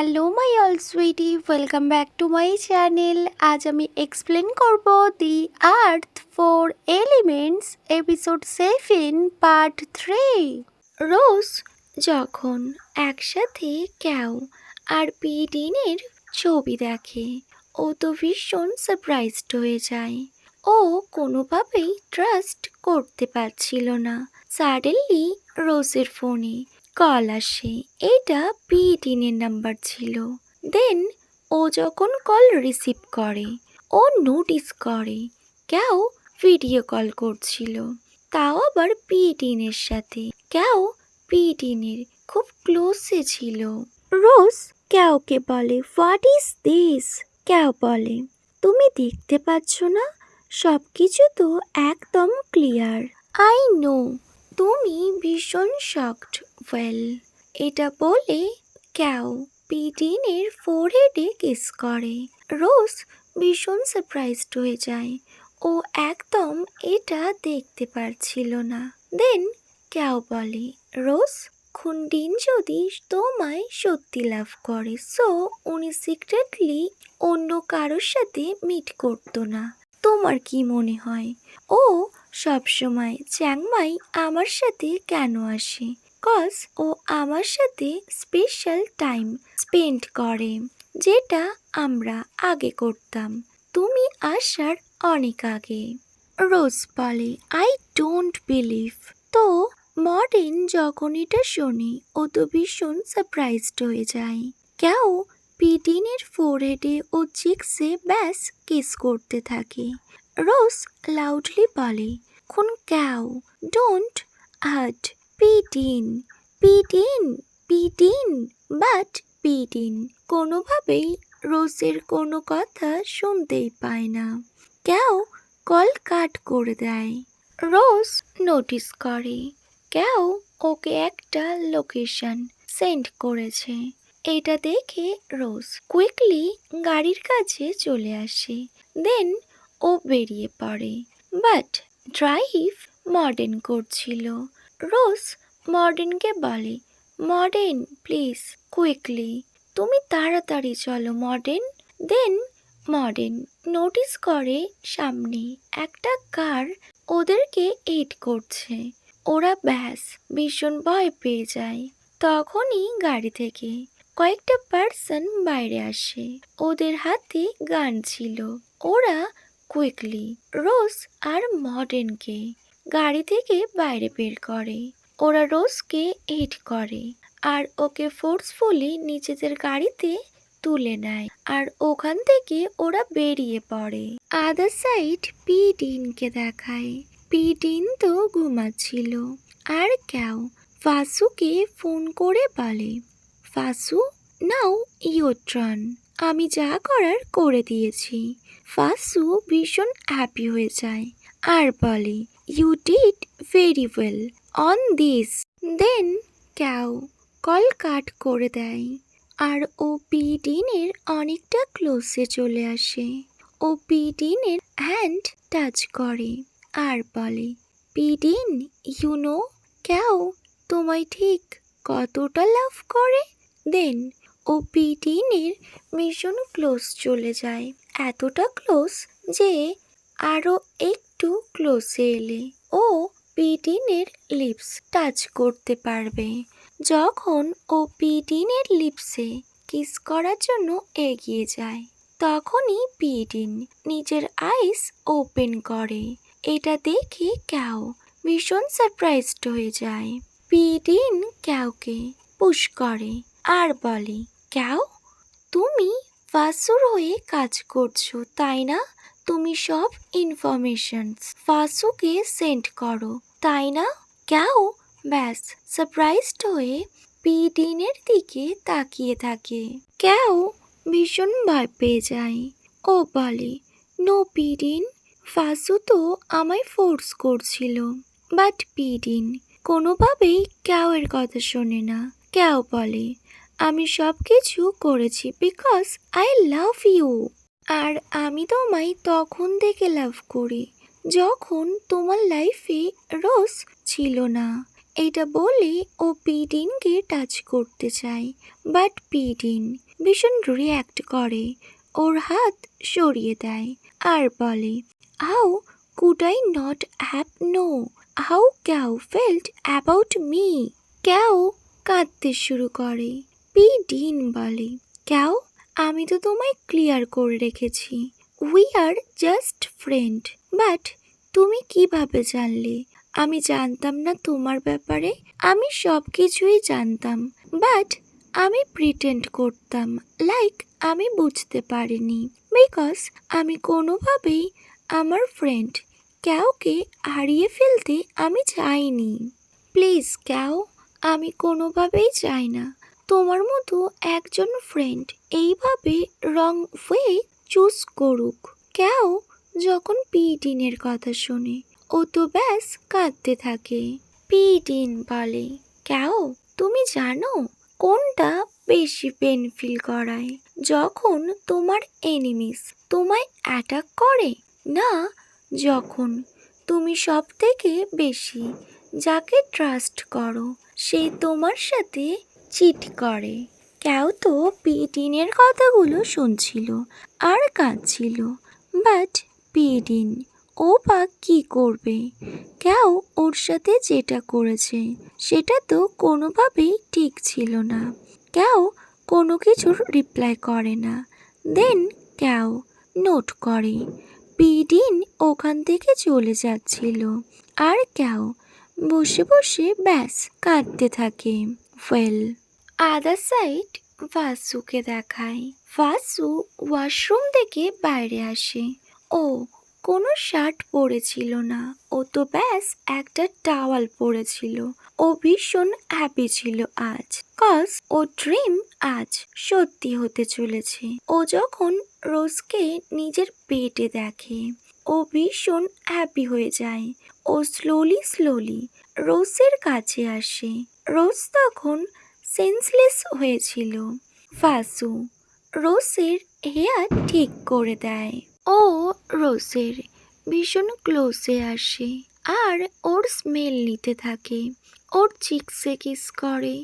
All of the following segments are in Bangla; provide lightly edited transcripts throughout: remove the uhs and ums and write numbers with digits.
Hello my all sweetie, welcome back to my channel. আজ আমি এক্সপ্লেন করব the earth four elements episode 7 part 3। রোজ যখন একসাথে ক্যাও আর পিডিনের ছবি দেখে ও তো ভীষণ সারপ্রাইজড হয়ে যায়। ও কোনোভাবেই ট্রাস্ট করতে পারছিল না। সাডেনলি রোজের ফোনে কল আসে। এটা পিটিনের নাম্বার ছিল। দেন ও যখন কল রিসিভ করে ও নোটিস করে কেউ ভিডিও কল করছিল, তাও আবার পিটিনের সাথে। কেউ পিটিনের খুব ক্লোজে ছিল। রোজ কেউকে বলে, হোয়াট ইজ দিস? কেউ বলে, তুমি দেখতে পাচ্ছ না? সব কিছু তো একদম ক্লিয়ার। আই নো তুমি ভীষণ শকড। ওয়েল, এটা বলে কেউ পিটিনের ফোরহেডে কিস করে। রোজ ভীষণ সারপ্রাইজড হয়ে যায়। ও একদম এটা দেখতে পারছিল না। দেন কেউ বলে, রোজ খুন্ডিন যদি তোমায় সত্যি লাভ করে, সো উনি সিক্রেটলি অন্য কারোর সাথে মিট করতো না। তোমার কি মনে হয় ও সবসময় চ্যাংমাই আমার সাথে কেন আসে? কজ ও আমার সাথে স্পেশাল টাইম স্পেন্ড করে, যেটা আমরা আগে করতাম তুমি আসার অনেক আগে। রোজ বলে, আই ডোন্ট বিলিভ। তো মর্টিন যখন এটা শোনে ও তো ভীষণ সারপ্রাইজড হয়ে যায়। কেউ পিটিনের ফোরহেডে ও চিক্সে ব্যাস কিস করতে থাকে। রোজ লাউডলি বলে, খুন কেউ ডোন্ট হার্ট পিটিন, পিটিন, পিটিন। বাট পিটিন কোনোভাবেই রোজের কোনো কথা শুনতেই পায় না। কেউ কল কাট করে দেয়। রোজ নোটিস করে কেউ ওকে একটা লোকেশন সেন্ড করেছে। এটা দেখে রোজ কুইকলি গাড়ির কাছে চলে আসে। দেন ও বেরিয়ে পড়ে। বাট ড্রাইভ মর্ডেন করছিল। রোজ মর্ডেনকে বলে, মর্ডেন প্লিজ কুইকলি, তুমি তাড়াতাড়ি চলো মর্ডেন। দেন মর্ডেন নোটিস করে সামনে একটা কার ওদেরকে এইড করছে। ওরা ব্যাস ভীষণ ভয় পেয়ে যায়। তখনই গাড়ি থেকে কয়েকটা পার্সন বাইরে আসে। ওদের হাতে গান ছিল। ওরা কুইকলি রোজ আর মর্ডেনকে গাড়ি থেকে বাইরে বের করে। ওরা রোজকে হিট করে আর ওকে ফোর্সফুলি নিজেদের গাড়িতে তুলে নেয় আর ওখান থেকে ওরা বেরিয়ে পড়ে। আদার সাইড পিটিনকে দেখায়। পিটিন তো ঘুমাচ্ছিল। আর কেউ ফাসুকে ফোন করে বলে, ফাসু নাও ইউর টার্ন, আমি যা করার করে দিয়েছি। ফাসু ভীষণ হ্যাপি হয়ে যায় আর বলে, you did very well on this. Then কেউ কল কাট করে দেয় আর ও পিটিনের অনেকটা ক্লোজে চলে আসে। ও পিটিনের হ্যান্ড টাচ করে আর বলে, পিটিন ইউ নো কেউ তোমায় ঠিক কতটা লাভ করে? দেন ও পিটিনের ভীষণ ক্লোজ চলে যায়। এতটা ক্লোজ যে আরও একটু ক্লোজে এলে ও পিটিনের লিপস টাচ করতে পারবে। যখন ও পিটিনের লিপসে কিস করার জন্য এগিয়ে যায়, তখনই পিটিন নিজের আইস ওপেন করে। এটা দেখে কেউ ভীষণ সারপ্রাইজড হয়ে যায়। পিটিন কেউকে পুশ করে আর বলে, কেউ তুমি ফাসুর হয়ে কাজ করছো তাই না? তুমি সব ইনফরমেশনস ফাসুকে সেন্ড করো তাই না? কেউ ব্যাস সারপ্রাইজড হয়ে পিটিনের দিকে তাকিয়ে থাকে। কেউ ভীষণ ভয় পেয়ে যায়। ও বলে, নো পিটিন, ফাসু তো আমায় ফোর্স করছিল। বাট পিটিন কোনোভাবেই কেউয়ের কথা শোনে না। কেউ বলে, আমি সব কিছু করেছি বিকজ আই লাভ ইউ। আর আমি তোমায় তখন থেকে লাভ করি যখন তোমার লাইফে রোজ ছিল না। এটা বলে ও পিটিনকে টাচ করতে চায়। বাট পিটিন ভীষণ রিয়্যাক্ট করে, ওর হাত সরিয়ে দেয় আর বলে, how could I not have know how ক্যাও ফেল্ট অ্যাবাউট মি। ক্যাও কাঁদতে শুরু করে। পি ডিন বলে, ক্যাও আমি তো তোমায় ক্লিয়ার করে রেখেছি, we are just friend. But তুমি কিভাবে জানলে? আমি জানতাম না তোমার ব্যাপারে। আমি সব কিছুই জানতাম, বাট আমি প্রিটেন্ড করতাম লাইক আমি বুঝতে পারিনি, বিকজ আমি কোনোভাবেই আমার ফ্রেন্ড ক্যাওকে হারিয়ে ফেলতে আমি চাইনি। প্লিজ ক্যাও, আমি কোনোভাবেই চাই না তোমার মতো একজন ফ্রেন্ড এইভাবে রং ওয়ে চুজ করুক। ক্যাও যখন পি ডিনের কথা শোনে ও তো ব্যাস কাঁদতে থাকে। পি ডিন বলে, ক্যাও তুমি জানো কোনটা বেশি পেন ফিল করায়? যখন তোমার এনিমিস তোমায় অ্যাটাক করে, না যখন তুমি সব থেকে বেশি যাকে ট্রাস্ট করো সে তোমার সাথে চিট করে। ক্যাও তো পি ডিনের কথাগুলো শুনছিল আর কাঁদছিল, বাট পি ডিন ও বা কী করবে? ক্যাও ওর সাথে যেটা করেছে সেটা তো কোনোভাবেই ঠিক ছিল না। ক্যাও কোনো কিছুর রিপ্লাই করে না। দেন ক্যাও নোট করে পি ডিন ওখান থেকে চলে যাচ্ছিল, আর ক্যাও বসে বসে ব্যাস কাঁদতে থাকে। ওয়েল, আদার সাইড ভাসুকে দেখায়। ভাসু ওয়াশরুম থেকে বাইরে আসে। ও কোনো শার্ট পরেছিল না, ও তো ব্যাস একটা টাওয়াল পরেছিল। ও ভীষণ হ্যাপি ছিল আজ, কজ ও ড্রিম আজ সত্যি হতে চলেছে। ও যখন রোজকে নিজের পেটে দেখে ও ভীষণ হ্যাপি হয়ে যায়। ও স্লোলি রোজের কাছে আসে। রোজ তখন সেন্সলেস হয়েছিল। ভাসু রোজের হেয়ার ঠিক করে দেয়। ও রোজের ভীষণ ক্লোজে আসে আর ওর স্মেল নিতে থাকে। ওর চিক্সে কিস করে,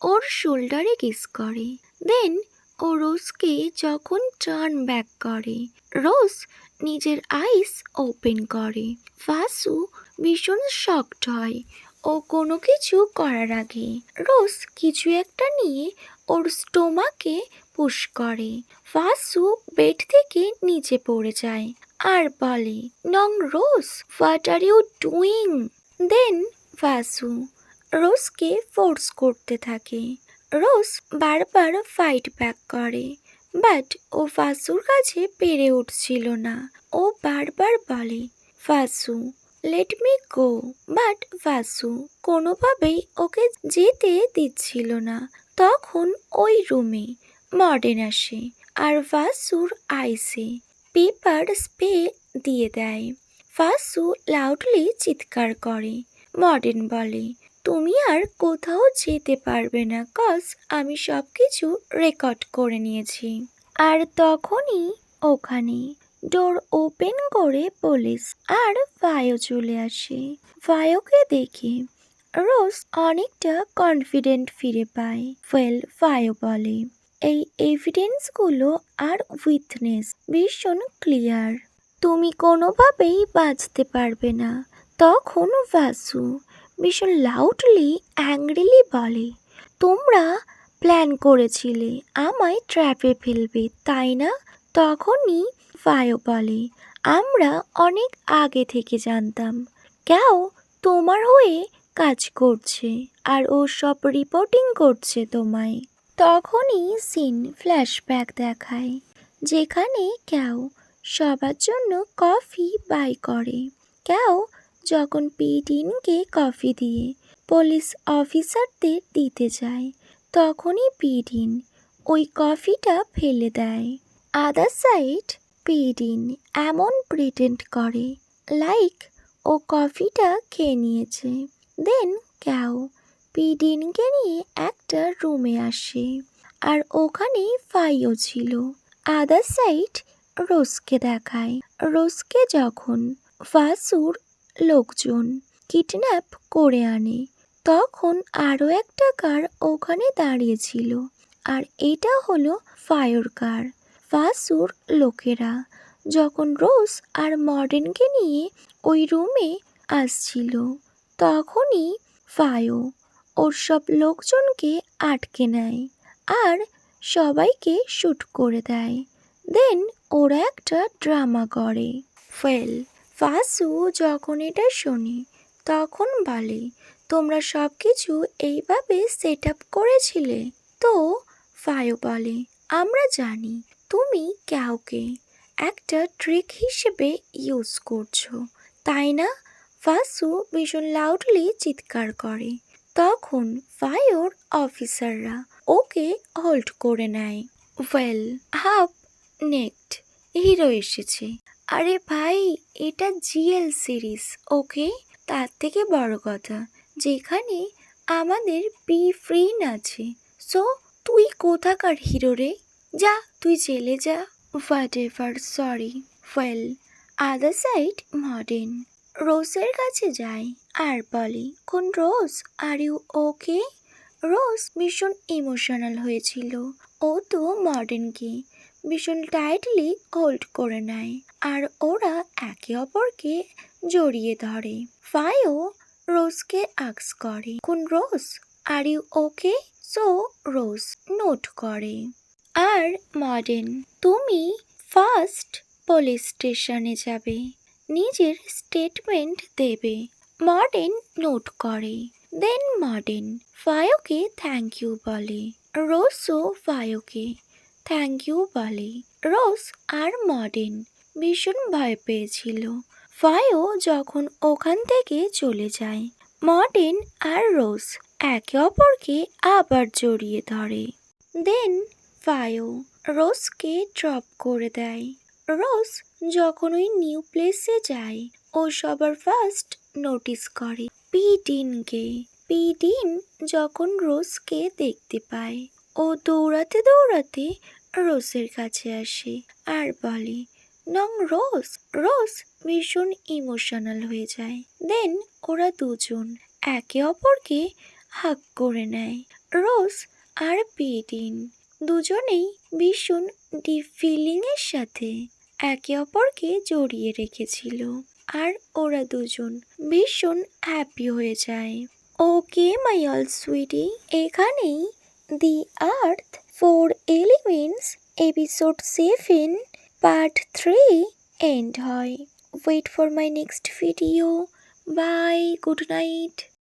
ওর শোল্ডারে কিস করে। দেন ও রোজকে যখন টার্ন ব্যাক করে, রোজ নিজের আইস ওপেন করে। ভাসু ভীষণ শকড হয়। ও কোনো কিছু করার আগে রোজ কিছু একটা নিয়ে ওর স্টোমাকে পুশ করে। ভাসু বেড থেকে নিচে পড়ে যায় আর বলে, no Rose what are you doing? Then Vasu রোজকে ফোর্স করতে থাকে। রোজ বারবার ফাইট ব্যাক করে, বাট ও ভাসুর কাছে পেরে উঠছিল না। ও বারবার বলে, Vasu let me go, but Vasu কোনোভাবেই ওকে যেতে দিচ্ছিল না। তখন ওই রুমে মর্ডেন আসে আর ভাসুর আইসে পেপার স্প্রে দিয়ে দেয়। ভাসু লাউডলি চিৎকার করে। মর্ডেন বলে, তুমি আর কোথাও যেতে পারবে না, কজ আমি সব কিছু রেকর্ড করে নিয়েছি। আর তখনই ওখানে ডোর ওপেন করে পুলিশ আর ভাইও চলে আসে। ভাইওকে দেখে রোজ অনেকটা কনফিডেন্ট ফিরে পায়। ভাইও বলে, এই এভিডেন্সগুলো আর উইটনেস ভীষণ ক্লিয়ার, তুমি কোনোভাবেই বাঁচতে পারবে না। তখন ভাসু ভীষণ লাউডলি অ্যাংরিলি বলে, তোমরা প্ল্যান করেছিলে আমায় ট্র্যাপে ফেলবে, তাই না? তখনই ভাইও বলে, আমরা অনেক আগে থেকে জানতাম ক্যাও তোমার হয়ে কাজ করছে আর ও সব রিপোর্টিং করছে তোমায়। তখনই সিন ফ্ল্যাশব্যাক দেখায়, যেখানে ক্যাও সবার জন্য কফি বাই করে। ক্যাও যখন পি ডিনকে কফি দিয়ে পুলিশ অফিসারদের দিতে যায়, তখনই পি ডিন ওই কফিটা ফেলে দেয়। আদার সাইড পি ডিন এমন প্রিটেন্ড করে লাইক ও কফিটা খেয়ে নিয়েছে। দেন ক্যাও পি ডিনকে নিয়ে একটা রুমে আসে আর ওখানে ফাইও ছিল। আদার সাইড রোজকে দেখায়। রোজকে যখন ভাসুর লোকজন কিডন্যাপ করে আনে, তখন আরও একটা কার ওখানে দাঁড়িয়েছিল আর এটা হলো ফায়ার কার। ফাসুর লোকেরা যখন রোজ আর মর্ডেনকে নিয়ে ওই রুমে আসছিল, তখনই ফায়ো ওর সব লোকজনকে আটকে নেয় আর সবাইকে শ্যুট করে দেয়। দেন ওরা একটা ড্রামা করে। ফাসু যখন এটা শোনে তখন বলে, তোমরা সব কিছু এইভাবে সেট আপ করেছিলে? তো ফায়ো বলে, আমরা জানি তুমি কাউকে একটা ট্রিক হিসেবে ইউজ করছো, তাই না? ফাসু ভীষণ লাউডলি চিৎকার করে। তখন ফায়োর অফিসাররা ওকে হোল্ড করে নেয়। হাফ নেক্ট হিরো এসেছে। আরে ভাই, এটা জিএল সিরিজ, ওকে? তার থেকে বড় কথা, যেখানে আমাদের পি ফ্রিন আছে। সো তুই কোথাকার হিরো রে? যা, তুই জেলে যা। Whatever, sorry. Other side মর্ডেন রোজের কাছে যায় আর বলে, কোন রোজ, আর ইউ ওকে? রোজ ভীষণ ইমোশনাল হয়েছিল। ও তো মর্ডেনকে ভীষণ টাইটলি হোল্ড করে নেয় আর ওরা একে অপরকে জড়িয়ে ধরে। ফায়ো রোজকে আক্স করে, কোন Rose, are you okay? So Rose note করে। আর মর্ডেন, তুমি ফার্স্ট পুলিশ স্টেশনে যাবে, নিজের স্টেটমেন্ট দেবে। মর্ডেন নোট করে। দেন মর্ডেন ফায়োকে থ্যাংক ইউ বলে। রোজও ফায়োকে থ্যাংক ইউ বলে। রোজ আর মর্ডেন ভীষণ ভয় পেয়েছিল। ফায়ো যখন ওখান থেকে চলে যায়, মর্ডেন আর রোজ একে অপরকে আবার জড়িয়ে ধরে। দেন ফায়ো রোজকে ড্রপ করে দেয়। রোজ যখন ওই নিউ প্লেসে যায়, ও সবার ফার্স্ট নোটিস করে পিডিনকে। পিডিন যখন রোজকে দেখতে পায়, ও দৌড়াতে দৌড়াতে রোজের কাছে আসে আর বলে, নং রোজ। রোজ ভীষণ ইমোশনাল হয়ে যায়। দেন ওরা দুজন একে অপরকে হাগ করে নেয়। রোজ আর পিডিন দুজনেই ভীষণ ডিপ ফিলিংয়ের সাথে একে অপরকে জড়িয়ে রেখেছিল আর ওরা দুজন ভীষণ হ্যাপি হয়ে যায়। ওকে মাই অল সুইটি, এখানেই the earth 4 elements episode 7 part 3 end হয়। Wait for my next video. Bye, good night.